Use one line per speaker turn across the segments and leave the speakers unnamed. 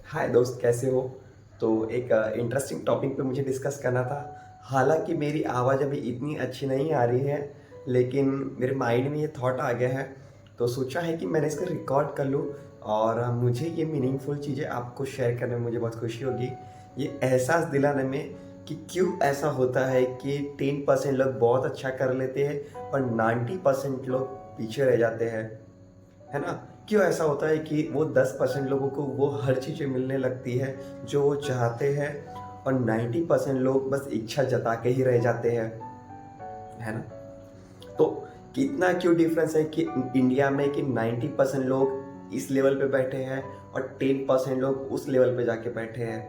हाय दोस्त, कैसे हो? तो एक इंटरेस्टिंग टॉपिक पे मुझे डिस्कस करना था। हालाँकि मेरी आवाज़ अभी इतनी अच्छी नहीं आ रही है, लेकिन मेरे माइंड में ये थॉट आ गया है, तो सोचा है कि मैंने इसको रिकॉर्ड कर लूँ और मुझे ये मीनिंगफुल चीज़ें आपको शेयर करने में मुझे बहुत खुशी होगी। ये एहसास दिलाने में कि क्यों ऐसा होता है कि 10% लोग बहुत अच्छा कर लेते हैं और 90% लोग पीछे रह जाते हैं। है ना? क्यों ऐसा होता है कि वो 10% लोगों को वो हर चीज़ें मिलने लगती है जो वो चाहते हैं और 90% लोग बस इच्छा जता के ही रह जाते हैं, है ना? तो कितना क्यों डिफरेंस है कि इंडिया में कि 90% लोग इस लेवल पे बैठे हैं और 10% लोग उस लेवल पे जाके बैठे हैं,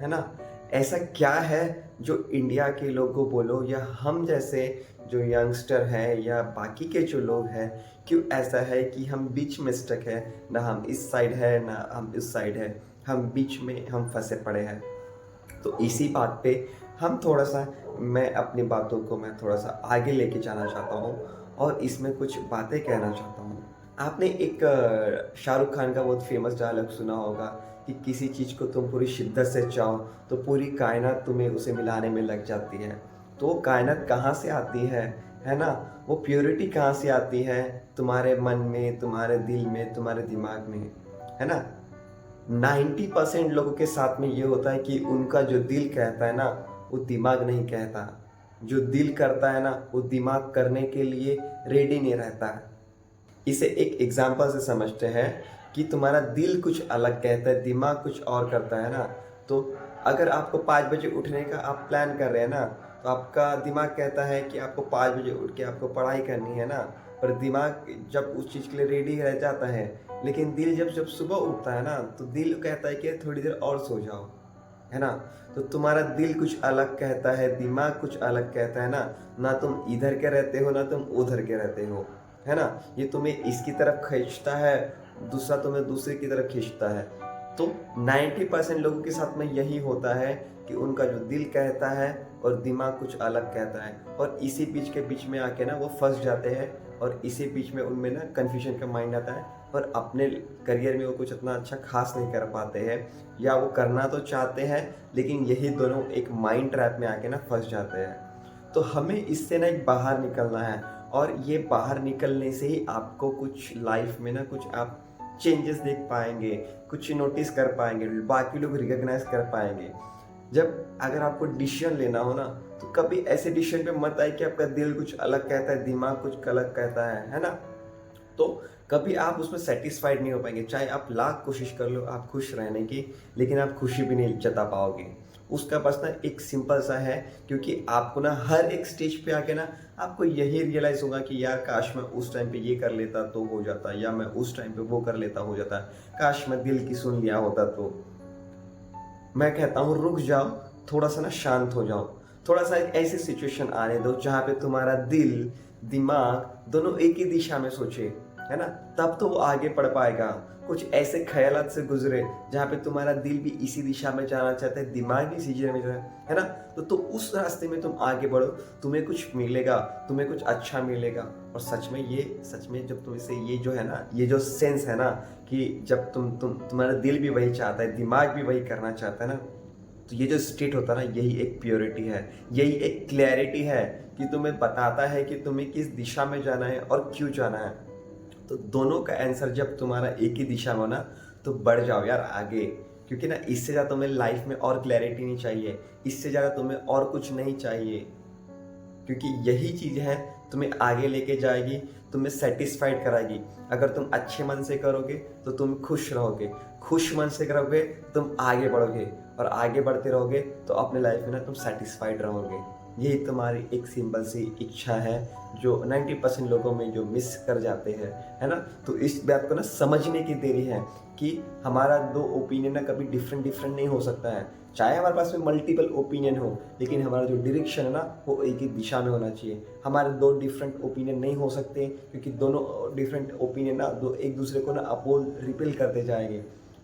है ना? ऐसा क्या है जो इंडिया के लोगों को बोलो या हम जैसे जो यंगस्टर हैं या बाकी के जो लोग हैं, क्यों ऐसा है कि हम बीच में स्टक है, ना हम इस साइड है ना हम इस साइड है, हम बीच में हम फंसे पड़े हैं। तो इसी बात पे हम थोड़ा-सा मैं अपनी बातों को मैं थोड़ा-सा आगे लेके जाना चाहता हूँ और इसमें कुछ बातें कहना चाहता हूँ। आपने एक शाहरुख खान का बहुत फ़ेमस डायलॉग सुना होगा कि किसी चीज़ को तुम पूरी शिद्दत से चाहो, तो पूरी कायनात तुम्हें उसे मिलाने में लग जाती है। तो वो कायनात कहाँ से आती है ना? वो प्योरिटी कहाँ से आती है? तुम्हारे मन में, तुम्हारे दिल में, तुम्हारे दिमाग में, है ना? 90% लोगों के साथ में ये होता है कि उनका जो दिल कहता है ना, वो दिमाग नहीं कहता। जो दिल करता है ना, वो दिमाग करने के लिए रेडी नहीं रहता है। इसे एक एग्ज़ाम्पल से समझते हैं कि तुम्हारा दिल कुछ अलग कहता है, दिमाग कुछ और करता है ना। तो अगर आपको 5 बजे उठने का आप प्लान कर रहे हैं ना, तो आपका दिमाग कहता है कि आपको 5 बजे उठ के आपको पढ़ाई करनी है ना, पर दिमाग जब उस चीज़ के लिए रेडी रह जाता है, लेकिन दिल जब जब सुबह उठता है ना, तो दिल कहता है कि थोड़ी देर और सो जाओ, है ना? तो तुम्हारा दिल कुछ अलग कहता है, दिमाग कुछ अलग कहता है ना, ना तुम इधर के रहते हो, ना तुम उधर के रहते हो, है ना? ये तुम्हें इसकी तरफ खींचता है, दूसरा तुम्हें दूसरे की तरफ खींचता है। तो 90% लोगों के साथ में यही होता है कि उनका जो दिल कहता है और दिमाग कुछ अलग कहता है और इसी बीच के बीच में आके ना वो फँस जाते हैं और इसी बीच में उनमें ना कन्फ्यूजन का माइंड आता है और अपने करियर में वो कुछ इतना अच्छा ख़ास नहीं कर पाते हैं या वो करना तो चाहते हैं, लेकिन यही दोनों एक माइंड ट्रैप में आके ना फँस जाते हैं। तो हमें इससे ना एक बाहर निकलना है और ये बाहर निकलने से ही आपको कुछ लाइफ में ना कुछ आप चेंजेस देख पाएँगे, कुछ नोटिस कर पाएँगे, बाकी लोग रिकॉग्नाइज़ कर पाएँगे। जब अगर आपको डिसीज़न लेना हो ना, तो कभी ऐसे डिसीज़न पे मत आए कि आपका दिल कुछ अलग कहता है, दिमाग कुछ अलग कहता है ना? तो कभी आप उसमें सैटिस्फाइड नहीं हो पाएँगे, चाहे आप लाख कोशिश कर लो आप खुश रहने की, लेकिन आप खुशी भी नहीं जता पाओगे। उसका बस ना एक सिंपल सा है, क्योंकि आपको ना हर एक स्टेज पे आके ना आपको यही रियलाइज़ होगा कि यार काश मैं उस टाइम पे ये कर लेता तो हो जाता, या मैं उस टाइम पे वो कर लेता हो जाता, काश मैं दिल की सुन लिया होता तो। मैं कहता हूँ रुक जाओ, थोड़ा-सा ना शांत हो जाओ। थोड़ा-सा एक ऐसी सिचुएशन आने दो जहाँ पे तुम्हारा दिल, दिमाग दोनों एक ही दिशा में सोचे, है ना? तब तो वो आगे बढ़ पाएगा। कुछ ऐसे ख़यालात से गुज़रे जहाँ पे तुम्हारा दिल भी इसी दिशा में जाना चाहता है, दिमाग भी इसी दिशा में जाए, है ना? तो उस रास्ते में तुम आगे बढ़ो, तुम्हें कुछ मिलेगा, तुम्हें कुछ अच्छा मिलेगा और सच में जब तुम इसे ये जो है ना, ये जो सेंस है ना कि जब तुम्हारा दिल भी वही चाहता है, दिमाग भी वही करना चाहता है ना, तो ये जो स्टेट होता है ना, यही एक प्योरिटी है, यही एक क्लैरिटी है कि तुम्हें बताता है कि तुम्हें किस दिशा में जाना है और क्यों जाना है। तो दोनों का आंसर जब तुम्हारा एक ही दिशा में हो ना, तो बढ़ जाओ यार आगे, क्योंकि ना इससे ज़्यादा तुम्हें लाइफ में और क्लैरिटी नहीं चाहिए, इससे ज़्यादा तुम्हें और कुछ नहीं चाहिए। क्योंकि यही चीज़ है तुम्हें आगे लेके जाएगी, तुम्हें सैटिस्फाइड कराएगी। अगर तुम अच्छे मन से करोगे तो तुम खुश रहोगे, खुश मन से करोगे तुम आगे बढ़ोगे और आगे बढ़ते रहोगे तो अपने लाइफ में ना तुम सैटिस्फाइड रहोगे। यही तुम्हारी एक सिंपल सी इच्छा है जो 90% लोगों में जो मिस कर जाते हैं, है ना? तो इस बात को ना समझने की देरी है कि हमारा 2 ओपिनियन ना कभी डिफरेंट नहीं हो सकता है। चाहे हमारे पास में मल्टीपल ओपिनियन हो, लेकिन हमारा जो डायरेक्शन है ना, वो एक ही दिशा में होना चाहिए। हमारे 2 डिफरेंट ओपिनियन नहीं हो सकते, क्योंकि दोनों डिफरेंट ओपिनियन ना दो एक दूसरे को ना रिपेल करते जाएँगे।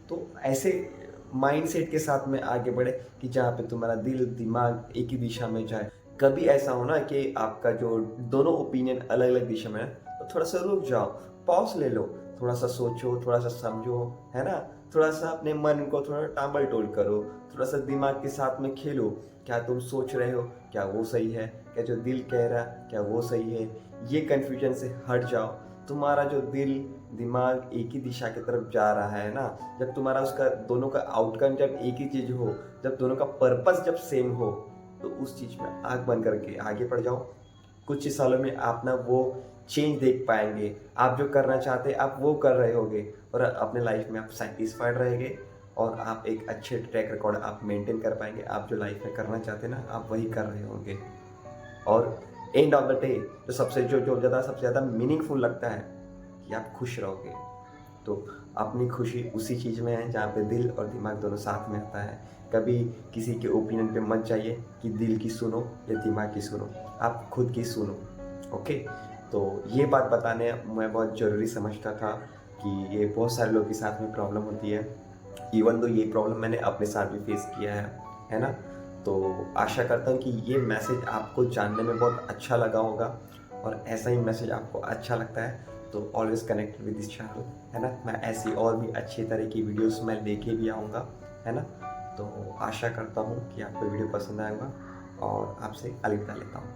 तो ऐसे माइंडसेट के साथ में आगे बढ़े कि जहाँ पे तुम्हारा दिल, दिमाग एक ही दिशा में जाए। कभी ऐसा हो ना कि आपका जो दोनों ओपिनियन अलग-अलग दिशा में है, तो थोड़ा-सा रुक जाओ, पॉज़ ले लो, थोड़ा-सा सोचो, थोड़ा-सा समझो, है ना? थोड़ा सा अपने मन को थोड़ा टांबल टोल करो, थोड़ा सा दिमाग के साथ में खेलो। क्या तुम सोच रहे हो, क्या वो सही है? क्या जो दिल कह रहा है, क्या वो सही है? ये कन्फ्यूजन से हट जाओ। तुम्हारा जो दिल दिमाग एक ही दिशा की तरफ जा रहा है ना, जब तुम्हारा उसका दोनों का आउटकम जब एक ही चीज़ हो, जब दोनों का पर्पस जब सेम हो, तो उस चीज़ में आँख बंद करके आगे बढ़ जाओ। कुछ ही सालों में आप ना वो चेंज देख पाएंगे। आप जो करना चाहते हैं आप वो कर रहे होगे, और अपने लाइफ में आप सेटिस्फाइड रहेंगे, और आप एक अच्छे ट्रैक रिकॉर्ड आप मेंटेन कर पाएंगे। आप जो लाइफ में करना चाहते हैं ना, आप वही कर रहे होंगे। और एंड ऑफ द डे जो सबसे ज़्यादा मीनिंगफुल लगता है कि आप खुश रहोगे। तो अपनी खुशी उसी चीज़ में है जहाँ पे दिल और दिमाग दोनों साथ में आता है। कभी किसी के ओपिनियन पे मत जाइए कि दिल की सुनो या दिमाग की सुनो, आप खुद की सुनो। ओके, तो ये बात बताने मैं बहुत ज़रूरी समझता था कि ये बहुत सारे लोगों के साथ में प्रॉब्लम होती है। इवन तो ये प्रॉब्लम मैंने अपने साथ भी फेस किया है ना? तो आशा करता हूँ कि ये मैसेज आपको जानने में बहुत अच्छा लगा होगा, और ऐसा ही मैसेज आपको अच्छा लगता है तो always connect with this channel, है ना? मैं ऐसी और भी अच्छी तरह की वीडियोस मैं लेके भी आऊँगा, है ना? तो आशा करता हूँ कि आपको वीडियो पसंद आएगा, और आपसे अलविदा लेता हूँ।